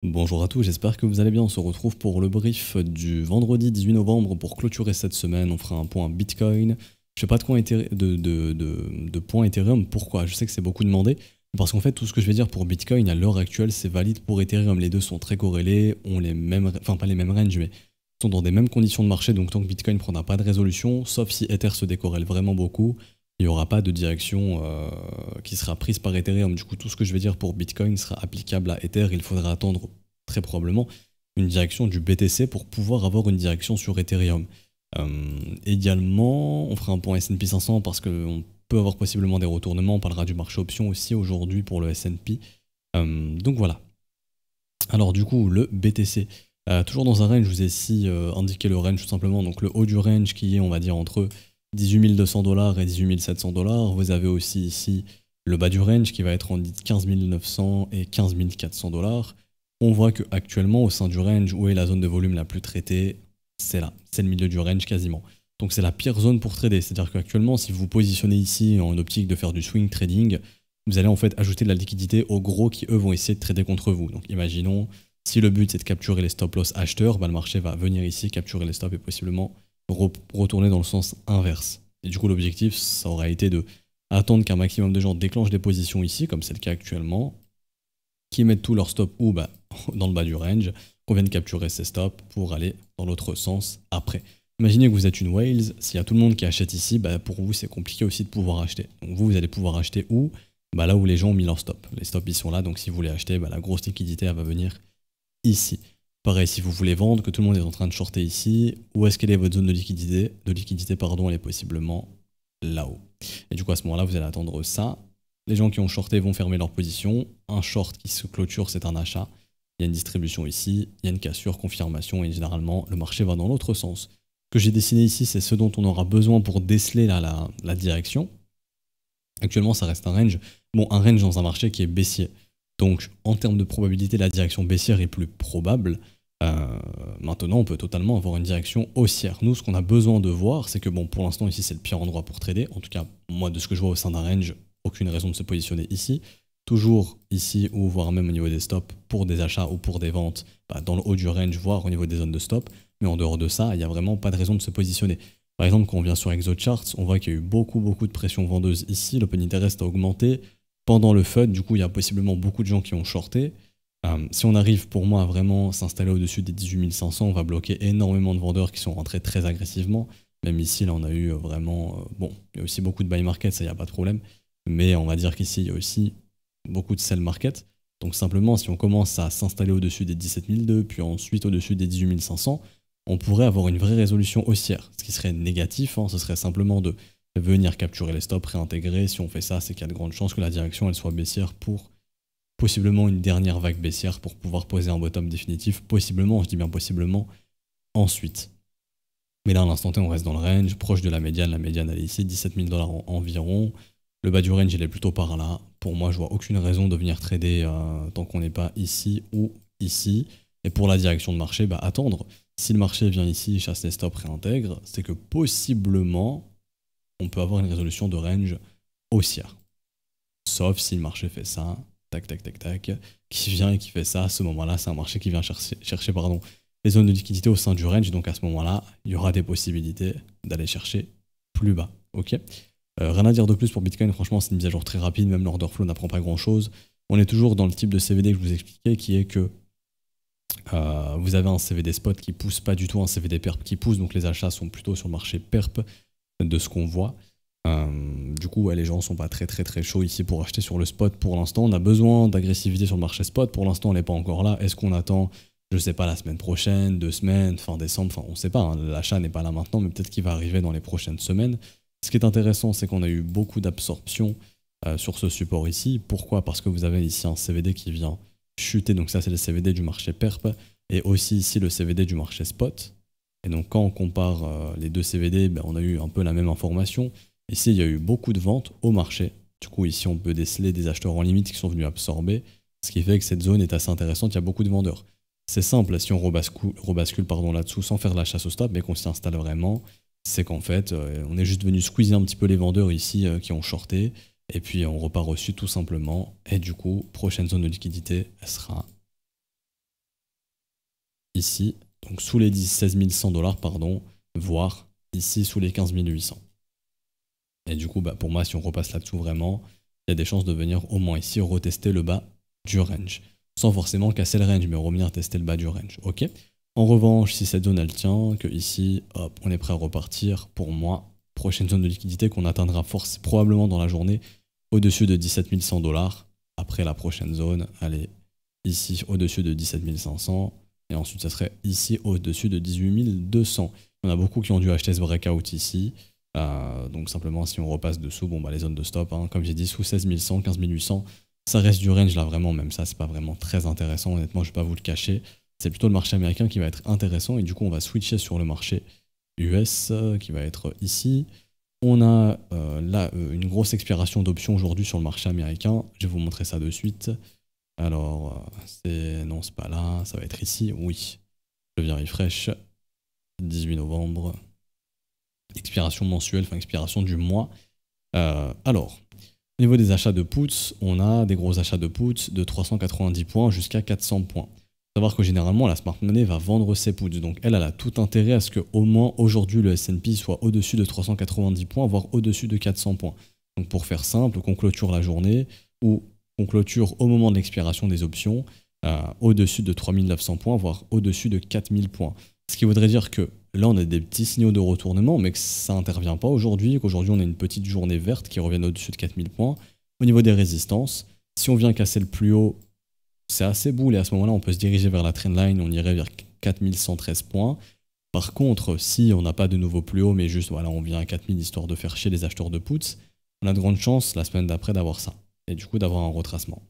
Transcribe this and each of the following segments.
Bonjour à tous, j'espère que vous allez bien. On se retrouve pour le brief du vendredi 18 novembre pour clôturer cette semaine. On fera un point Bitcoin. Je fais pas de points de points Ethereum. Pourquoi? Je sais que c'est beaucoup demandé. Parce qu'en fait, tout ce que je vais dire pour Bitcoin à l'heure actuelle, c'est valide pour Ethereum. Les deux sont très corrélés, ont les mêmes, enfin pas les mêmes ranges, mais sont dans des mêmes conditions de marché. Donc tant que Bitcoin ne prendra pas de résolution, sauf si Ether se décorrèle vraiment beaucoup, il n'y aura pas de direction qui sera prise par Ethereum. Du coup, tout ce que je vais dire pour Bitcoin sera applicable à Ether. Il faudra attendre très probablement une direction du BTC pour pouvoir avoir une direction sur Ethereum. Également, on fera un point S&P 500 parce qu'on peut avoir possiblement des retournements. On parlera du marché option aussi aujourd'hui pour le S&P. Donc voilà. Alors du coup, le BTC. Toujours dans un range, je vous ai ici indiqué le range tout simplement. Donc le haut du range qui est, on va dire, entre 18 200 $ et 18 700 $. Vous avez aussi ici le bas du range qui va être en 15 900 et 15 400 $. On voit qu'actuellement, au sein du range, où est la zone de volume la plus traitée, c'est là, c'est le milieu du range quasiment. Donc c'est la pire zone pour trader, c'est-à-dire qu'actuellement, si vous vous positionnez ici en optique de faire du swing trading, vous allez en fait ajouter de la liquidité aux gros qui eux vont essayer de trader contre vous. Donc imaginons, si le but c'est de capturer les stop-loss acheteurs, bah, le marché va venir ici, capturer les stops et possiblement retourner dans le sens inverse. Et du coup l'objectif, ça aurait été de attendre qu'un maximum de gens déclenchent des positions ici, comme c'est le cas actuellement, qui mettent tous leurs stops ou bah, dans le bas du range, qu'on vienne capturer ces stops pour aller dans l'autre sens après. Imaginez que vous êtes une whales, s'il y a tout le monde qui achète ici, bah, pour vous c'est compliqué aussi de pouvoir acheter. Donc vous allez pouvoir acheter où? Bah, là où les gens ont mis leurs stops. Les stops ils sont là, donc si vous voulez acheter, bah, la grosse liquidité elle va venir ici. Pareil, si vous voulez vendre, que tout le monde est en train de shorter ici, où est-ce qu'elle est votre zone de liquidité? Elle est possiblement là-haut. Et du coup à ce moment-là, vous allez attendre ça. Les gens qui ont shorté vont fermer leur position. Un short qui se clôture, c'est un achat. Il y a une distribution ici, il y a une cassure, confirmation, et généralement, le marché va dans l'autre sens. Ce que j'ai dessiné ici, c'est ce dont on aura besoin pour déceler la direction. Actuellement, ça reste un range. Bon, un range dans un marché qui est baissier. Donc, en termes de probabilité, la direction baissière est plus probable. Maintenant, on peut totalement avoir une direction haussière. Nous, ce qu'on a besoin de voir, c'est que, bon, pour l'instant, ici, c'est le pire endroit pour trader. En tout cas, moi, de ce que je vois au sein d'un range, aucune raison de se positionner ici. Toujours ici, ou voire même au niveau des stops, pour des achats ou pour des ventes, bah, dans le haut du range, voire au niveau des zones de stop. Mais en dehors de ça, il n'y a vraiment pas de raison de se positionner. Par exemple, quand on vient sur ExoCharts, on voit qu'il y a eu beaucoup de pression vendeuse ici. L'open interest a augmenté pendant le FUD. Du coup, il y a possiblement beaucoup de gens qui ont shorté. Si on arrive pour moi à vraiment s'installer au-dessus des 18 500, on va bloquer énormément de vendeurs qui sont rentrés très agressivement. Même ici, là, on a eu vraiment... bon, il y a aussi beaucoup de buy market, ça, il n'y a pas de problème. Mais on va dire qu'ici, il y a aussi beaucoup de sell market. Donc simplement, si on commence à s'installer au-dessus des 17 200, puis ensuite au-dessus des 18 500, on pourrait avoir une vraie résolution haussière. Ce qui serait négatif, hein, ce serait simplement de venir capturer les stops, réintégrer. Si on fait ça, c'est qu'il y a de grandes chances que la direction elle soit baissière pour possiblement une dernière vague baissière pour pouvoir poser un bottom définitif. Possiblement, je dis bien possiblement, ensuite. Mais là, à l'instant T, on reste dans le range, proche de la médiane. La médiane, elle est ici, 17 000 $ environ. Le bas du range, il est plutôt par là. Pour moi, je vois aucune raison de venir trader tant qu'on n'est pas ici ou ici. Et pour la direction de marché, bah, attendre. Si le marché vient ici, chasse les stops, réintègre, c'est que possiblement, on peut avoir une résolution de range haussière. Sauf si le marché fait ça, tac, tac, tac, tac, qui vient et qui fait ça, à ce moment-là, c'est un marché qui vient chercher les zones de liquidité au sein du range. Donc à ce moment-là, il y aura des possibilités d'aller chercher plus bas. Ok. Rien à dire de plus pour Bitcoin, franchement, c'est une mise à jour très rapide, même l'order flow n'apprend pas grand-chose. On est toujours dans le type de CVD que je vous expliquais, qui est que vous avez un CVD spot qui pousse pas du tout un CVD perp qui pousse, donc les achats sont plutôt sur le marché perp de ce qu'on voit. Du coup, ouais, les gens sont pas très chauds ici pour acheter sur le spot pour l'instant. On a besoin d'agressivité sur le marché spot. Pour l'instant, on n'est pas encore là. Est-ce qu'on attend, je sais pas, la semaine prochaine, 2 semaines, fin décembre, enfin on sait pas, hein. L'achat n'est pas là maintenant, mais peut-être qu'il va arriver dans les prochaines semaines. Ce qui est intéressant, c'est qu'on a eu beaucoup d'absorption sur ce support ici. Pourquoi? Parce que vous avez ici un CVD qui vient chuter, donc ça c'est le CVD du marché perp, et aussi ici le CVD du marché spot. Et donc quand on compare les deux CVD, ben, on a eu un peu la même information. Ici il y a eu beaucoup de ventes au marché, du coup ici on peut déceler des acheteurs en limite qui sont venus absorber, ce qui fait que cette zone est assez intéressante, il y a beaucoup de vendeurs. C'est simple, si on rebascule là-dessous sans faire de la chasse au stop, mais qu'on s'y installe vraiment, c'est qu'en fait on est juste venu squeezer un petit peu les vendeurs ici qui ont shorté, et puis on repart au sud tout simplement, et du coup, prochaine zone de liquidité, elle sera ici, donc sous les 16 100 $, pardon, voire ici sous les 15 800. Et du coup, pour moi, si on repasse là-dessous vraiment, il y a des chances de venir au moins ici retester le bas du range. Sans forcément casser le range, mais revenir tester le bas du range. Ok. En revanche, si cette zone elle tient, que ici, hop, on est prêt à repartir, pour moi, prochaine zone de liquidité qu'on atteindra probablement dans la journée, au-dessus de 17 100 $. Après la prochaine zone, allez, ici au-dessus de 17 500, et ensuite ça serait ici au-dessus de 18 200. Il y en a beaucoup qui ont dû acheter ce breakout ici. Donc simplement si on repasse dessous, les zones de stop, hein, comme j'ai dit, sous 16 100, 15 800, ça reste du range là vraiment, même ça c'est pas vraiment très intéressant, honnêtement je vais pas vous le cacher. C'est plutôt le marché américain qui va être intéressant et du coup on va switcher sur le marché US qui va être ici. On a là une grosse expiration d'options aujourd'hui sur le marché américain, je vais vous montrer ça de suite. Alors non c'est pas là, ça va être ici, oui. Je viens refresh, 18 novembre. Expiration mensuelle, enfin expiration du mois. Alors, au niveau des achats de puts, on a des gros achats de puts de 390 points jusqu'à 400 points. Il faut savoir que généralement, la smart money va vendre ses puts. Donc elle a tout intérêt à ce qu'au moins aujourd'hui, le S&P soit au-dessus de 390 points, voire au-dessus de 400 points. Donc pour faire simple, qu'on clôture la journée ou qu'on clôture au moment de l'expiration des options au-dessus de 3900 points, voire au-dessus de 4000 points. Ce qui voudrait dire que là, on a des petits signaux de retournement, mais que ça n'intervient pas aujourd'hui, qu'aujourd'hui, on a une petite journée verte qui revient au-dessus de 4000 points. Au niveau des résistances, si on vient casser le plus haut, c'est assez boule, et à ce moment-là, on peut se diriger vers la trendline, on irait vers 4113 points. Par contre, si on n'a pas de nouveau plus haut, mais juste, voilà, on vient à 4000 histoire de faire chier les acheteurs de puts, on a de grandes chances, la semaine d'après, d'avoir ça, et du coup, d'avoir un retracement.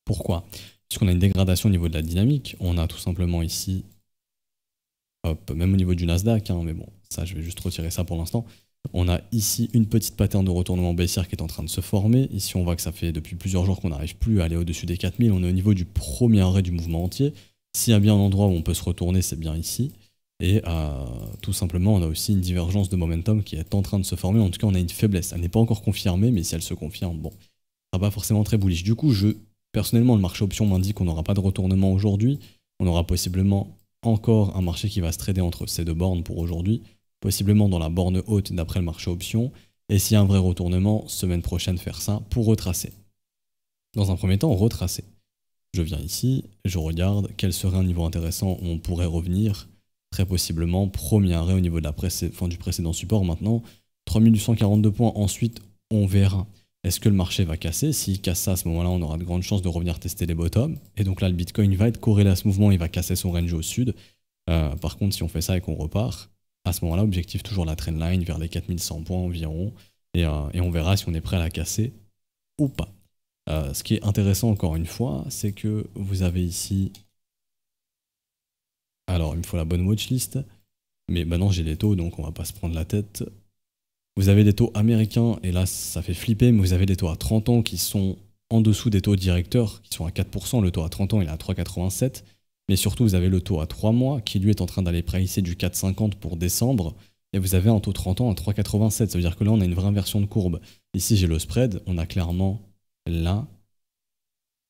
Pourquoi? Puisqu'on a une dégradation au niveau de la dynamique, on a tout simplement ici... Hop, même au niveau du Nasdaq, hein, mais bon, ça je vais juste retirer ça pour l'instant. On a ici une petite pattern de retournement baissière qui est en train de se former. Ici on voit que ça fait depuis plusieurs jours qu'on n'arrive plus à aller au-dessus des 4000. On est au niveau du premier arrêt du mouvement entier. S'il y a bien un endroit où on peut se retourner, c'est bien ici. Et tout simplement, on a aussi une divergence de momentum qui est en train de se former. En tout cas, on a une faiblesse. Elle n'est pas encore confirmée, mais si elle se confirme, bon, ça sera pas forcément très bullish. Du coup, personnellement, le marché option m'indique qu'on n'aura pas de retournement aujourd'hui. On aura possiblement encore un marché qui va se trader entre ces deux bornes pour aujourd'hui, possiblement dans la borne haute d'après le marché option, et s'il y a un vrai retournement, semaine prochaine faire ça pour retracer. Dans un premier temps, retracer. Je viens ici, je regarde quel serait un niveau intéressant où on pourrait revenir, très possiblement premier arrêt au niveau de du précédent support maintenant, 3842 points, ensuite on verra. Est-ce que le marché va casser? S'il casse ça, à ce moment-là, on aura de grandes chances de revenir tester les bottoms. Et donc là, le Bitcoin va être corrélé à ce mouvement, il va casser son range au sud. Par contre, si on fait ça et qu'on repart, à ce moment-là, objectif toujours la trendline vers les 4100 points environ. Et on verra si on est prêt à la casser ou pas. Ce qui est intéressant, encore une fois, c'est que vous avez ici... Alors, il me faut la bonne watchlist. Mais maintenant, j'ai les taux, donc on va pas se prendre la tête. Vous avez des taux américains, et là ça fait flipper, mais vous avez des taux à 30 ans qui sont en dessous des taux directeurs, qui sont à 4%, le taux à 30 ans il est à 3,87, mais surtout vous avez le taux à 3 mois, qui lui est en train d'aller pricer du 4,50 pour décembre, et vous avez un taux 30 ans à 3,87, ça veut dire que là on a une vraie inversion de courbe. Ici j'ai le spread, on a clairement là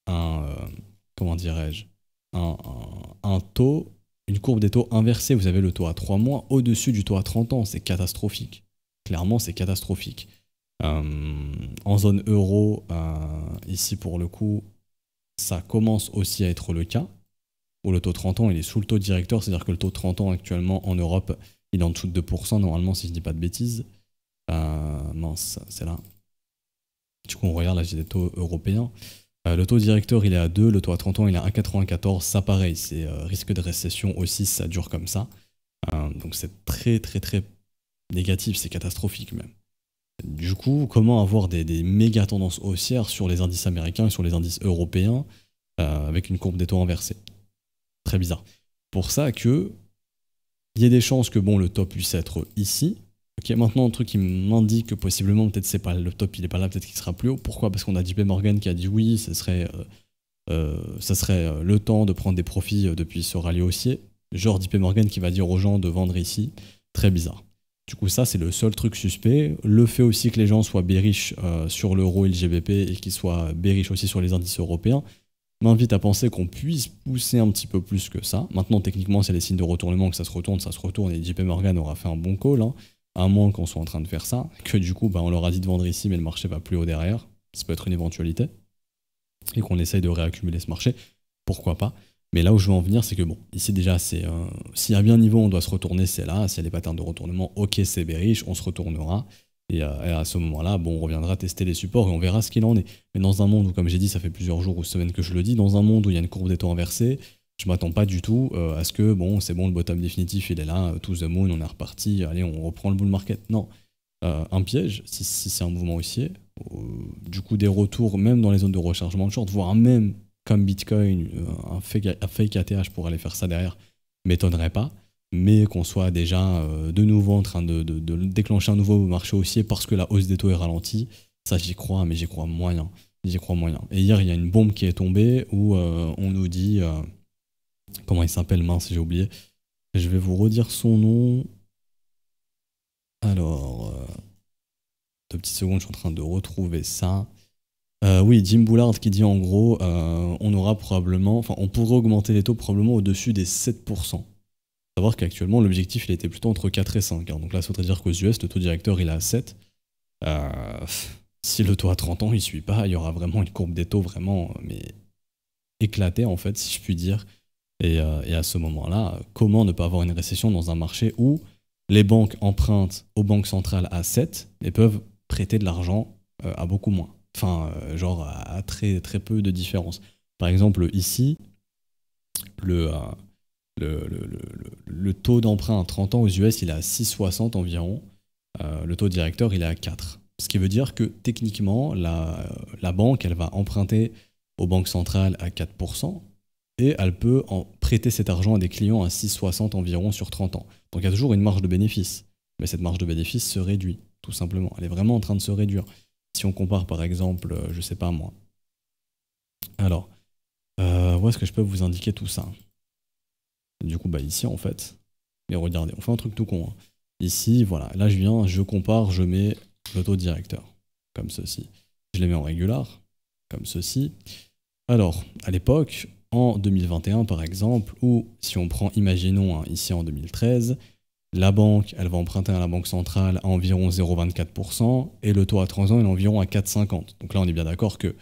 comment dirais-je, un taux, une courbe des taux inversée, vous avez le taux à 3 mois au-dessus du taux à 30 ans, c'est catastrophique. Clairement, c'est catastrophique. En zone euro, ici pour le coup, ça commence aussi à être le cas, où le taux 30 ans il est sous le taux directeur, c'est-à-dire que le taux 30 ans actuellement en Europe, il est en dessous de 2% normalement si je dis pas de bêtises. Mince, c'est là. Du coup on regarde, là j'ai des taux européens. Le taux directeur il est à 2, le taux à 30 ans il est à 1,94, ça pareil, c'est risque de récession aussi si ça dure comme ça. Donc c'est très négatif, c'est catastrophique même. Du coup, comment avoir des méga tendances haussières sur les indices américains et sur les indices européens avec une courbe des taux inversée? Très bizarre. Pour ça que il y a des chances que bon le top puisse être ici. Ok, maintenant un truc qui m'indique que possiblement peut-être c'est pas le top, il est pas là, peut-être qu'il sera plus haut. Pourquoi? Parce qu'on a JP Morgan qui a dit oui, ça serait le temps de prendre des profits depuis ce rallye haussier. Genre JP Morgan qui va dire aux gens de vendre ici. Très bizarre. Du coup, ça, c'est le seul truc suspect. Le fait aussi que les gens soient bearish sur l'euro et le GBP et qu'ils soient bearish aussi sur les indices européens m'invite à penser qu'on puisse pousser un petit peu plus que ça. Maintenant, techniquement, c'est les signes de retournement que ça se retourne, et JP Morgan aura fait un bon call, hein, à moins qu'on soit en train de faire ça, que du coup, on leur a dit de vendre ici, mais le marché va plus haut derrière. Ça peut être une éventualité. Et qu'on essaye de réaccumuler ce marché, pourquoi pas. Mais là où je veux en venir, c'est que bon, ici déjà, s'il y a bien un niveau où on doit se retourner, c'est là. S'il y a des patterns de retournement, ok, c'est bearish, on se retournera. Et à ce moment-là, bon, on reviendra tester les supports et on verra ce qu'il en est. Mais dans un monde où, comme j'ai dit, ça fait plusieurs jours ou semaines que je le dis, dans un monde où il y a une courbe des taux inversée, je m'attends pas du tout à ce que, bon, c'est bon, le bottom définitif, il est là, to the moon, on est reparti, allez, on reprend le bull market. Non. Un piège, si c'est un mouvement haussier, du coup des retours même dans les zones de rechargement de short, voire même comme Bitcoin, un fake ATH pour aller faire ça derrière, m'étonnerait pas, mais qu'on soit déjà de nouveau en train de déclencher un nouveau marché haussier parce que la hausse des taux est ralentie, ça j'y crois, mais j'y crois moyen. J'y crois moyen. Et hier, il y a une bombe qui est tombée où on nous dit... comment il s'appelle, mince, j'ai oublié. Je vais vous redire son nom. Alors... 2 petites secondes, je suis en train de retrouver ça. Oui, Jim Bullard qui dit en gros, on aura probablement... Enfin, on pourrait augmenter les taux probablement au-dessus des 7%. Savoir qu'actuellement, l'objectif, il était plutôt entre 4 et 5. Hein. Donc là, ça voudrait dire qu'aux US, le taux directeur, il est à 7. Si le taux à 30 ans, il suit pas, il y aura vraiment une courbe des taux vraiment mais éclatée, en fait, si je puis dire. Et à ce moment-là, comment ne pas avoir une récession dans un marché où les banques empruntent aux banques centrales à 7 et peuvent prêter de l'argent à beaucoup moins. Enfin, genre à très, très peu de différence. Par exemple, ici, le taux d'emprunt à 30 ans aux US, il est à 6,60 environ. Le taux directeur, il est à 4. Ce qui veut dire que techniquement, la banque, elle va emprunter aux banques centrales à 4%, et elle peut prêter cet argent à des clients à 6,60 environ sur 30 ans. Donc il y a toujours une marge de bénéfice. Mais cette marge de bénéfice se réduit, tout simplement. Elle est vraiment en train de se réduire. Si on compare par exemple, je sais pas moi. Alors, où est-ce que je peux vous indiquer tout ça? Du coup, ici en fait. Mais regardez, on fait un truc tout con. Hein. Ici, voilà, là je compare, je mets le taux directeur, comme ceci. Je les mets en régular, comme ceci. Alors, à l'époque, en 2021 par exemple, ou si on prend, imaginons, hein, ici en 2013, la banque, elle va emprunter à la banque centrale à environ 0,24% et le taux à 30 ans est environ à 4,50. Donc là, on est bien d'accord que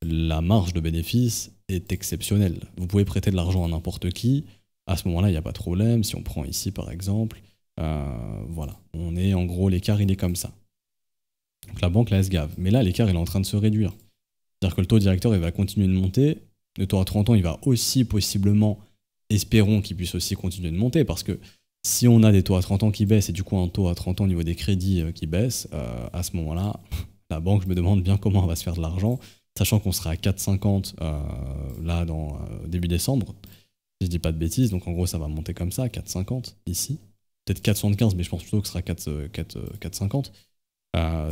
la marge de bénéfice est exceptionnelle. Vous pouvez prêter de l'argent à n'importe qui, à ce moment-là, il n'y a pas de problème. Si on prend ici par exemple, voilà, on est en gros, l'écart il est comme ça. Donc la banque, là, elle se gave. Mais là, l'écart il est en train de se réduire. C'est-à-dire que le taux directeur, il va continuer de monter. Le taux à 30 ans, il va aussi possiblement, espérons qu'il puisse aussi continuer de monter, parce que si on a des taux à 30 ans qui baissent, et du coup un taux à 30 ans au niveau des crédits qui baisse, à ce moment-là, la banque, je me demande bien comment elle va se faire de l'argent, sachant qu'on sera à 4,50 là dans début décembre, si je dis pas de bêtises, donc en gros ça va monter comme ça, 4,50 ici, peut-être 4,75, mais je pense plutôt que ce sera 4,50.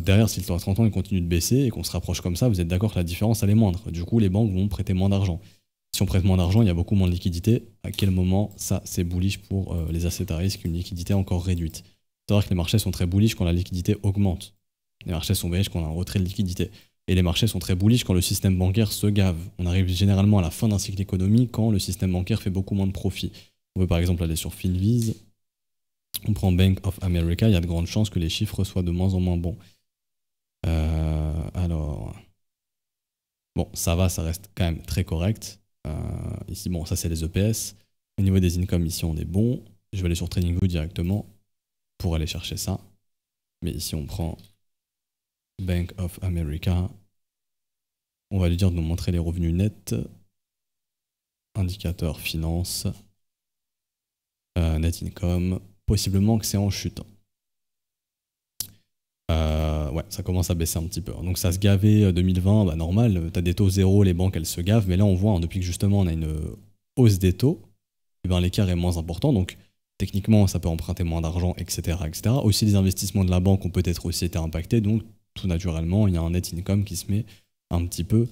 Derrière, si le taux à 30 ans il continue de baisser et qu'on se rapproche comme ça, vous êtes d'accord que la différence elle est moindre. Du coup, les banques vont prêter moins d'argent. Si on prête moins d'argent, il y a beaucoup moins de liquidité. À quel moment ça c'est bullish pour les assets à risque, une liquidité encore réduite? C'est vrai que les marchés sont très bullish quand la liquidité augmente. Les marchés sont bearish quand on a un retrait de liquidité. Et les marchés sont très bullish quand le système bancaire se gave. On arrive généralement à la fin d'un cycle économique quand le système bancaire fait beaucoup moins de profit. On peut par exemple aller sur Finviz. On prend Bank of America, il y a de grandes chances que les chiffres soient de moins en moins bons. Alors, bon, ça va, ça reste quand même très correct. Ici, bon, ça c'est les EPS. Au niveau des incomes, ici on est bon. Je vais aller sur TradingView directement pour aller chercher ça. Mais ici on prend Bank of America. On va lui dire de nous montrer les revenus nets. Indicateur finance. Net income. Possiblement que c'est en chute. Ouais, ça commence à baisser un petit peu. Donc ça se gavait 2020, normal, t'as des taux zéro, les banques elles se gavent, mais là on voit, hein, depuis que justement on a une hausse des taux, l'écart est moins important, donc techniquement ça peut emprunter moins d'argent, etc., etc. Aussi les investissements de la banque ont peut-être aussi été impactés, donc tout naturellement il y a un net income qui se met un petit peu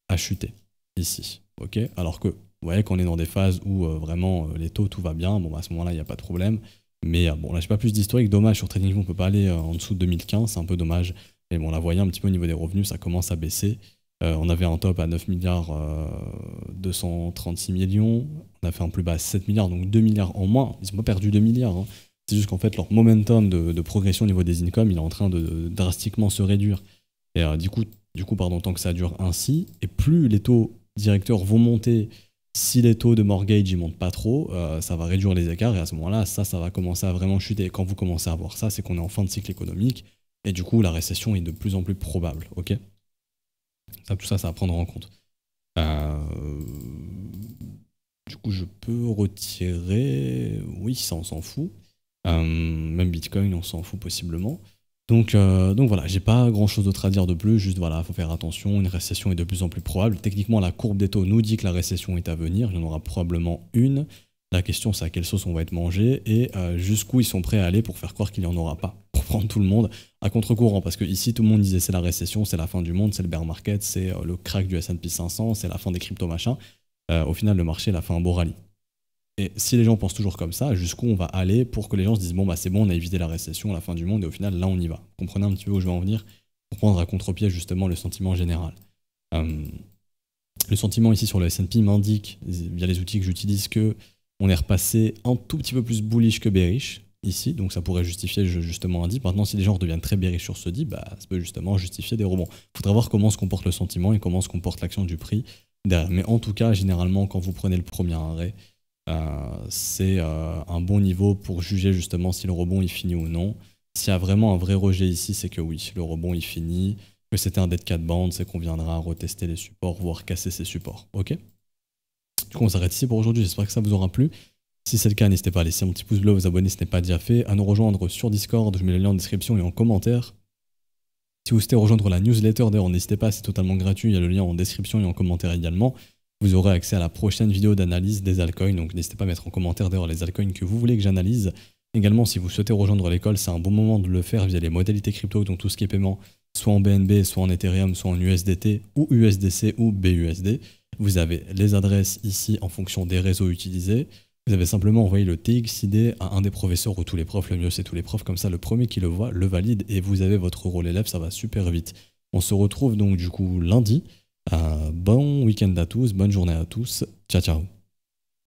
à chuter ici. Ok, alors que vous voyez qu'on est dans des phases où vraiment les taux tout va bien, bon à ce moment-là il n'y a pas de problème. Mais bon, là, j'ai pas plus d'historique. Dommage, sur TradingView, on peut pas aller en dessous de 2015. C'est un peu dommage. Mais bon, là, vous voyez un petit peu au niveau des revenus, ça commence à baisser. On avait un top à 9 milliards 236 millions. On a fait un plus bas à 7 milliards, donc 2 milliards en moins. Ils n'ont pas perdu 2 milliards. Hein. C'est juste qu'en fait, leur momentum de progression au niveau des incomes, il est en train de drastiquement se réduire. Et du coup, tant que ça dure ainsi, et plus les taux directeurs vont monter, si les taux de mortgage ne montent pas trop, ça va réduire les écarts, et à ce moment-là, ça va commencer à vraiment chuter. Et quand vous commencez à voir ça, c'est qu'on est en fin de cycle économique, et du coup, la récession est de plus en plus probable. Ok ? Tout ça à prendre en compte. Du coup, je peux retirer... Oui, ça, on s'en fout. Même Bitcoin, on s'en fout possiblement. Donc voilà, j'ai pas grand chose d'autre à dire de plus, juste voilà, faut faire attention, une récession est de plus en plus probable. Techniquement, la courbe des taux nous dit que la récession est à venir, il y en aura probablement une. La question, c'est à quelle sauce on va être mangé et jusqu'où ils sont prêts à aller pour faire croire qu'il n'y en aura pas, pour prendre tout le monde à contre-courant. Parce que ici, tout le monde disait c'est la récession, c'est la fin du monde, c'est le bear market, c'est le crack du S&P 500, c'est la fin des cryptos machin. Au final, le marché, il a fait un beau rallye. Et si les gens pensent toujours comme ça, jusqu'où on va aller pour que les gens se disent bon bah c'est bon, on a évité la récession, la fin du monde, et au final là on y va. Comprenez un petit peu où je vais en venir pour prendre à contre-pied justement le sentiment général. Le sentiment ici sur le S&P m'indique via les outils que j'utilise que on est repassé un tout petit peu plus bullish que bearish ici, donc ça pourrait justifier justement un dip. Maintenant si les gens redeviennent très bearish sur ce dip, bah, ça peut justement justifier des rebonds. Il faudra voir comment se comporte le sentiment et comment se comporte l'action du prix derrière. Mais en tout cas, généralement quand vous prenez le premier arrêt, c'est un bon niveau pour juger justement si le rebond il finit ou non. S'il y a vraiment un vrai rejet ici, c'est que oui, le rebond il finit, que c'était un dead cat bounce, c'est qu'on viendra retester les supports, voire casser ces supports. Ok ? Du coup, on s'arrête ici pour aujourd'hui. J'espère que ça vous aura plu. Si c'est le cas, n'hésitez pas à laisser un petit pouce bleu, vous abonner si ce n'est pas déjà fait, à nous rejoindre sur Discord. Je mets le lien en description et en commentaire. Si vous souhaitez rejoindre la newsletter, d'ailleurs, n'hésitez pas, c'est totalement gratuit. Il y a le lien en description et en commentaire également. Vous aurez accès à la prochaine vidéo d'analyse des altcoins, donc n'hésitez pas à mettre en commentaire d'ailleurs les altcoins que vous voulez que j'analyse. Également, si vous souhaitez rejoindre l'école, c'est un bon moment de le faire via les modalités crypto, donc tout ce qui est paiement, soit en BNB, soit en Ethereum, soit en USDT, ou USDC, ou BUSD. Vous avez les adresses ici en fonction des réseaux utilisés. Vous avez simplement envoyé le TXID à un des professeurs ou tous les profs, le mieux c'est tous les profs, comme ça le premier qui le voit le valide et vous avez votre rôle élève, ça va super vite. On se retrouve donc du coup lundi. Bon week-end à tous, bonne journée à tous, ciao ciao.